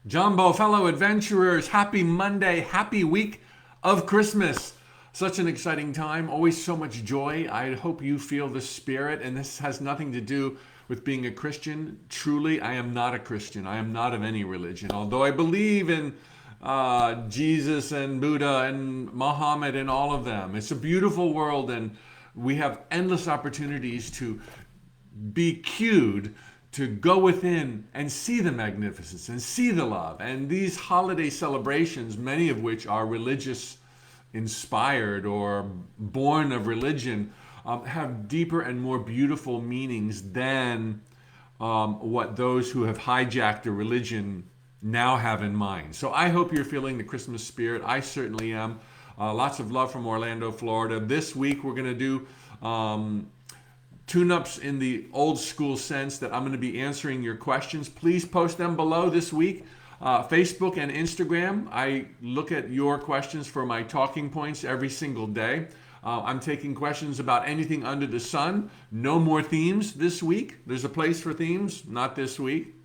Jumbo, fellow adventurers, happy Monday, happy week of Christmas. Such an exciting time, always so much joy. I hope you feel the spirit, and this has nothing to do with being a Christian. Truly, I am not a Christian. I am not of any religion, although I believe in Jesus and Buddha and Muhammad and all of them. It's a beautiful world, and we have endless opportunities to be cued to go within and see the magnificence and see the love. And these holiday celebrations, many of which are religious inspired or born of religion, have deeper and more beautiful meanings than what those who have hijacked the religion now have in mind. So I hope you're feeling the Christmas spirit. I certainly am. Lots of love from Orlando, Florida. This week we're going to do tune-ups in the old school sense that I'm going to be answering your questions. Please post them below this week. Facebook and Instagram, I look at your questions for my talking points every single day. I'm taking questions about anything under the sun. No more themes this week. There's a place for themes, not this week.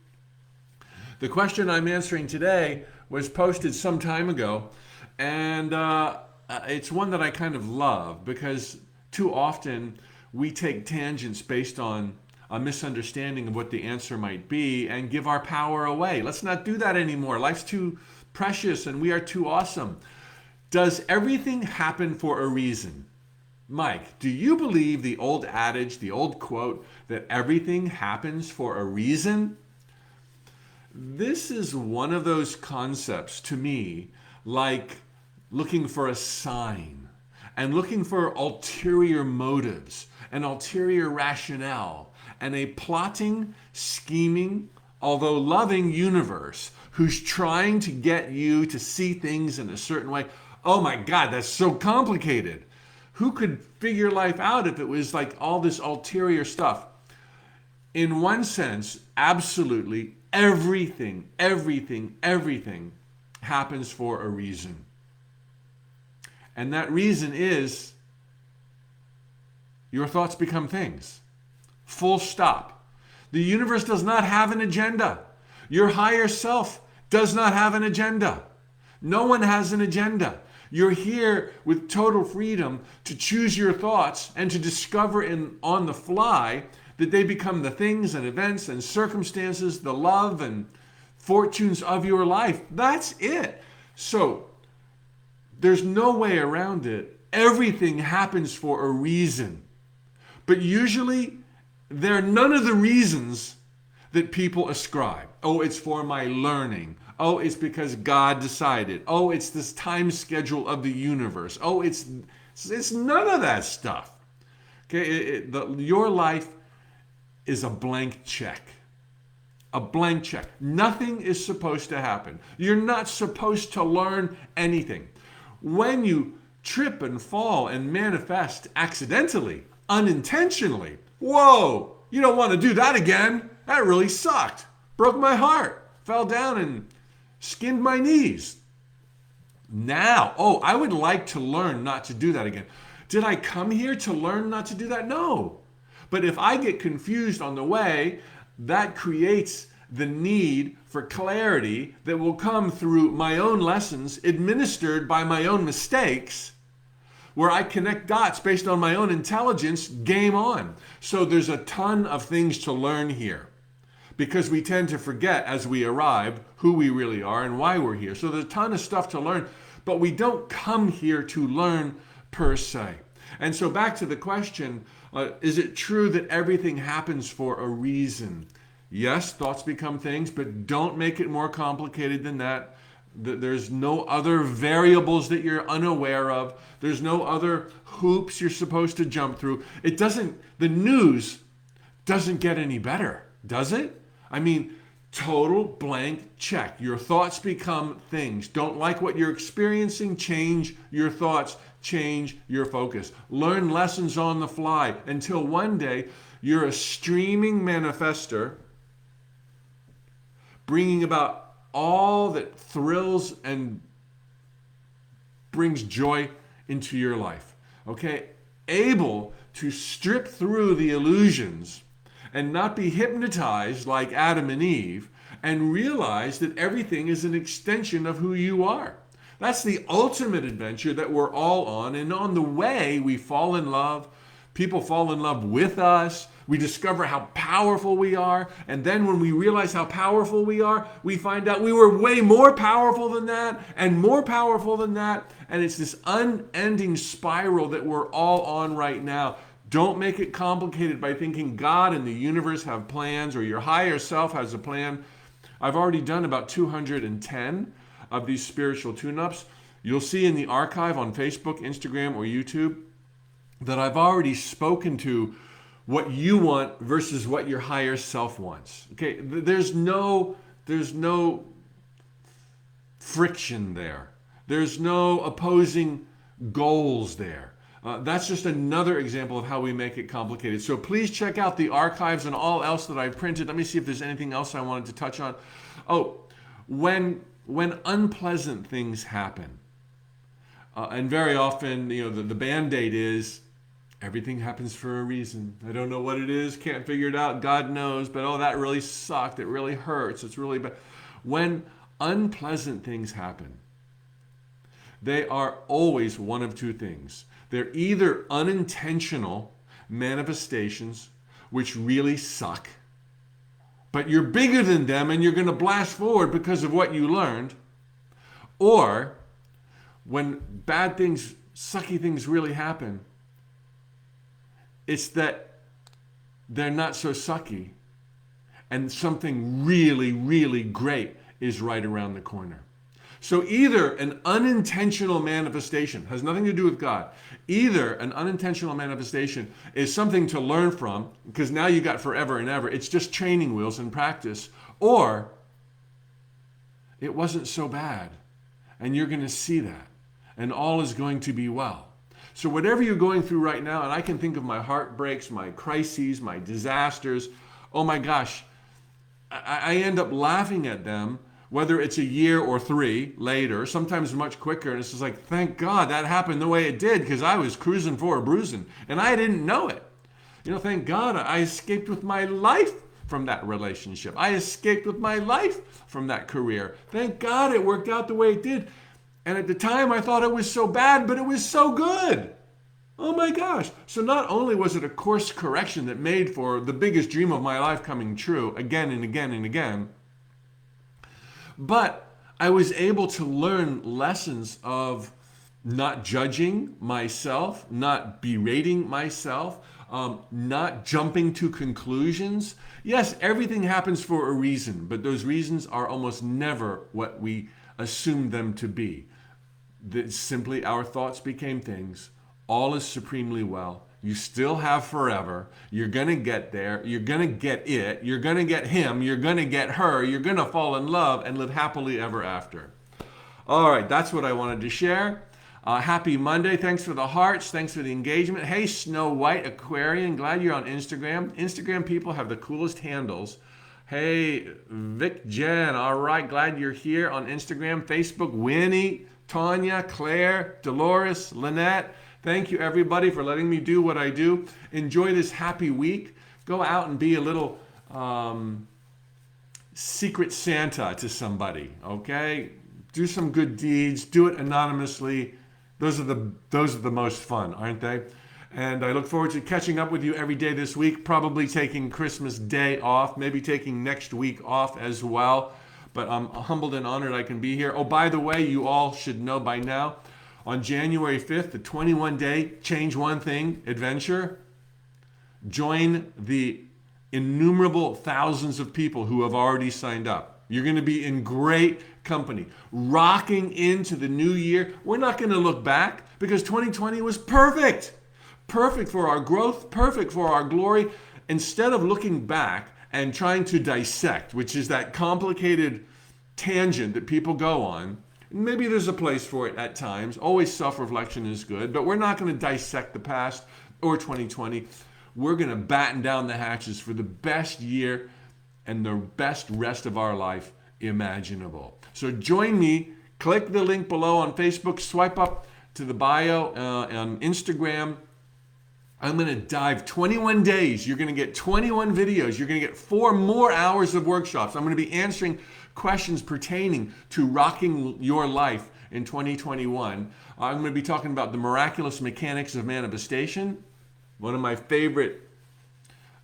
The question I'm answering today was posted some time ago, and it's one that I kind of love because too often we take tangents based on a misunderstanding of what the answer might be and give our power away. Let's not do that anymore. Life's too precious and we are too awesome. Does everything happen for a reason? Mike, do you believe the old adage, the old quote, that everything happens for a reason? This is one of those concepts to me, like looking for a sign and looking for ulterior motives, an ulterior rationale, and a plotting, scheming, although loving universe who's trying to get you to see things in a certain way. Oh my God, that's so complicated. Who could figure life out if it was like all this ulterior stuff? In one sense, absolutely everything happens for a reason. And that reason is your thoughts become things. Full stop. The universe does not have an agenda. Your higher self does not have an agenda. No one has an agenda. You're here with total freedom to choose your thoughts and to discover on the fly that they become the things and events and circumstances, the love and fortunes of your life. That's it. So there's no way around it. Everything happens for a reason. But usually, they're none of the reasons that people ascribe. Oh, it's for my learning. Oh, it's because God decided. Oh, it's this time schedule of the universe. Oh, it's none of that stuff. Okay, your life is a blank check. A blank check. Nothing is supposed to happen. You're not supposed to learn anything. When you trip and fall and manifest accidentally, unintentionally, whoa, you don't want to do that again. That really sucked. Broke my heart. Fell down and skinned my knees. Now, I would like to learn not to do that again. Did I come here to learn not to do that? No. But if I get confused on the way, that creates the need for clarity that will come through my own lessons administered by my own mistakes, where I connect dots based on my own intelligence. Game on. So there's a ton of things to learn here because we tend to forget as we arrive who we really are and why we're here. So there's a ton of stuff to learn, but we don't come here to learn per se. And so back to the question, is it true that everything happens for a reason? Yes, thoughts become things, but don't make it more complicated than that. There's no other variables that you're unaware of. There's no other hoops you're supposed to jump through. The news doesn't get any better, does it? I mean, total blank check. Your thoughts become things. Don't like what you're experiencing? Change your thoughts. Change your focus. Learn lessons on the fly until one day you're a streaming manifester, bringing about all that thrills and brings joy into your life. Okay? Able to strip through the illusions and not be hypnotized like Adam and Eve and realize that everything is an extension of who you are. That's the ultimate adventure that we're all on. And on the way, we fall in love. People fall in love with us. We discover how powerful we are. And then when we realize how powerful we are, we find out we were way more powerful than that and more powerful than that. And it's this unending spiral that we're all on right now. Don't make it complicated by thinking God and the universe have plans or your higher self has a plan. I've already done about 210 of these spiritual tune-ups. You'll see in the archive on Facebook, Instagram, or YouTube that I've already spoken to what you want versus what your higher self wants. Okay, there's no friction there. There's no opposing goals there. That's just another example of how we make it complicated. So please check out the archives and all else that I've printed. Let me see if there's anything else I wanted to touch on. Oh, when unpleasant things happen, and very often, the Band-Aid is, everything happens for a reason. I don't know what it is, can't figure it out, God knows, but oh, that really sucked, it really hurts, it's really bad. When unpleasant things happen, they are always one of two things. They're either unintentional manifestations, which really suck, but you're bigger than them and you're going to blast forward because of what you learned. Or when bad things, sucky things really happen, it's that they're not so sucky and something really, really great is right around the corner. So either an unintentional manifestation has nothing to do with God. Either an unintentional manifestation is something to learn from, because now you got forever and ever. It's just training wheels and practice. Or it wasn't so bad, and you're going to see that, and all is going to be well. So whatever you're going through right now, and I can think of my heartbreaks, my crises, my disasters, oh my gosh, I end up laughing at them, whether it's a year or 3 later, sometimes much quicker. And it's just like, thank God that happened the way it did, because I was cruising for a bruising and I didn't know it. Thank God I escaped with my life from that relationship. I escaped with my life from that career. Thank God it worked out the way it did. And at the time I thought it was so bad, but it was so good. Oh my gosh. So not only was it a course correction that made for the biggest dream of my life coming true again and again and again, but I was able to learn lessons of not judging myself, not berating myself, not jumping to conclusions. Yes, everything happens for a reason, but those reasons are almost never what we assume them to be. Simply our thoughts became things. All is supremely well. You still have forever. You're going to get there. You're going to get it. You're going to get him. You're going to get her. You're going to fall in love and live happily ever after. All right, that's what I wanted to share. Happy Monday. Thanks for the hearts. Thanks for the engagement. Hey, Snow White Aquarian. Glad you're on Instagram. Instagram people have the coolest handles. Hey, Vic Jen. All right, glad you're here on Instagram. Facebook, Winnie, Tanya, Claire, Dolores, Lynette. Thank you, everybody, for letting me do what I do. Enjoy this happy week. Go out and be a little secret Santa to somebody, okay? Do some good deeds. Do it anonymously. Those are the most fun, aren't they? And I look forward to catching up with you every day this week, probably taking Christmas Day off, maybe taking next week off as well. But I'm humbled and honored I can be here. Oh, by the way, you all should know by now, on January 5th, the 21-day Change One Thing adventure, join the innumerable thousands of people who have already signed up. You're going to be in great company. Rocking into the new year. We're not going to look back because 2020 was perfect. Perfect for our growth, perfect for our glory. Instead of looking back and trying to dissect, which is that complicated tangent that people go on, maybe there's a place for it at times. Always self-reflection is good, but we're not going to dissect the past or 2020. We're going to batten down the hatches for the best year and the best rest of our life imaginable. So join me. Click the link below on Facebook. Swipe up to the bio on Instagram. I'm going to dive 21 days. You're going to get 21 videos. You're going to get 4 more hours of workshops. I'm going to be answering questions pertaining to rocking your life in 2021. I'm going to be talking about the miraculous mechanics of manifestation, one of my favorite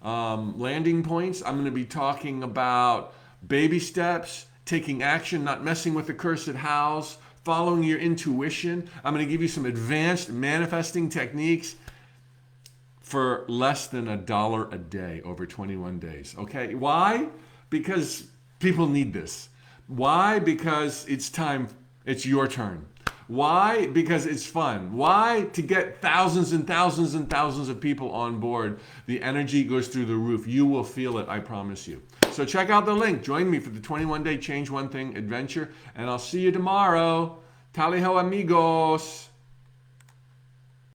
landing points. I'm going to be talking about baby steps, taking action, not messing with the cursed house, following your intuition. I'm going to give you some advanced manifesting techniques for less than $1 a day over 21 days. Okay, why? Because people need this. Why? Because it's time, it's your turn. Why? Because it's fun. Why? To get thousands and thousands and thousands of people on board. The energy goes through the roof. You will feel it, I promise you. So check out the link. Join me for the 21-day Change One Thing adventure, and I'll see you tomorrow. Tally ho, amigos.